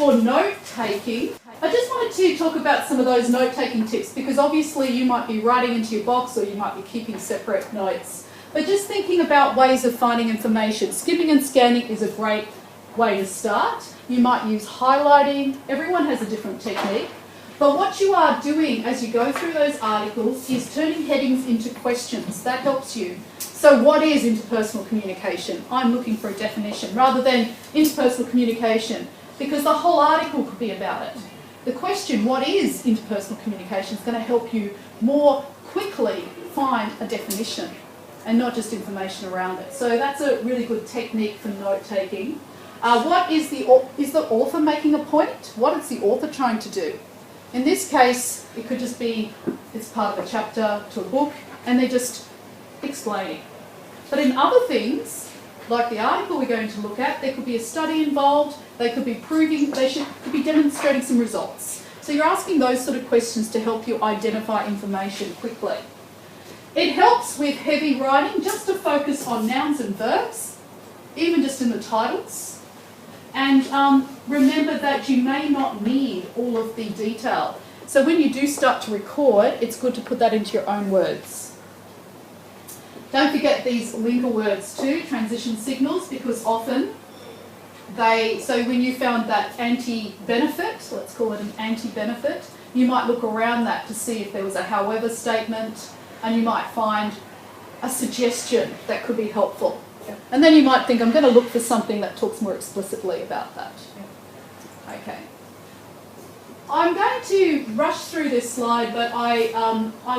for note-taking, I just wanted to talk about some of those note-taking tips because obviously you might be writing into your box or you might be keeping separate notes. But just thinking about ways of finding information. Skimming and scanning is a great way to start. You might use highlighting. Everyone has a different technique. But what you are doing as you go through those articles is turning headings into questions. That helps you. So what is interpersonal communication? I'm looking for a definition rather than interpersonal communication because the whole article could be about it. The question, what is interpersonal communication, is going to help you more quickly find a definition and not just information around it. So that's a really good technique for note-taking. What is the author making a point? What is the author trying to do? In this case, it could just be it's part of a chapter to a book and they're just explaining. But in other things, like the article we're going to look at, there could be a study involved, they could be proving, could be demonstrating some results. So you're asking those sort of questions to help you identify information quickly. It helps with heavy writing just to focus on nouns and verbs, even just in the titles. And remember that you may not need all of the detail. So when you do start to record, it's good to put that into your own words. Don't forget these linker words too, transition signals, because often so when you found that anti-benefit, let's call it an anti-benefit, you might look around that to see if there was a however statement, and you might find a suggestion that could be helpful. And then you might think, I'm going to look for something that talks more explicitly about that. Okay. I'm going to rush through this slide, but I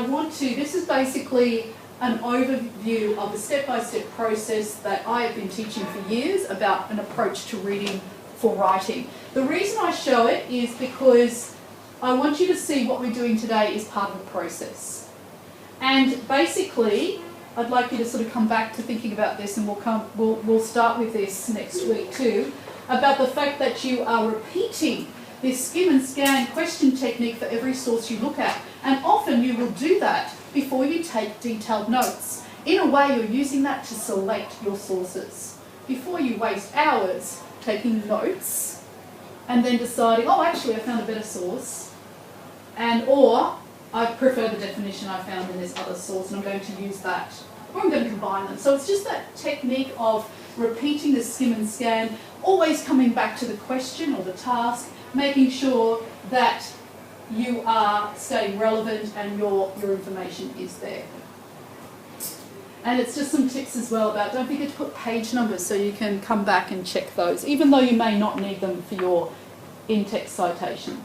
want to, this is basically an overview of the step-by-step process that I have been teaching for years about an approach to reading for writing. The reason I show it is because I want you to see what we're doing today is part of the process. And basically, I'd like you to sort of come back to thinking about this, and we'll start with this next week too, about the fact that you are repeating this skim and scan question technique for every source you look at. And often you will do that before you take detailed notes. In a way, you're using that to select your sources. Before you waste hours taking notes and then deciding, oh, actually I found a better source, or I prefer the definition I found in this other source and I'm going to use that, or I'm going to combine them. So it's just that technique of repeating the skim and scan, always coming back to the question or the task, making sure that you are staying relevant and your information is there. And it's just some tips as well about don't forget to put page numbers so you can come back and check those, even though you may not need them for your in-text citation.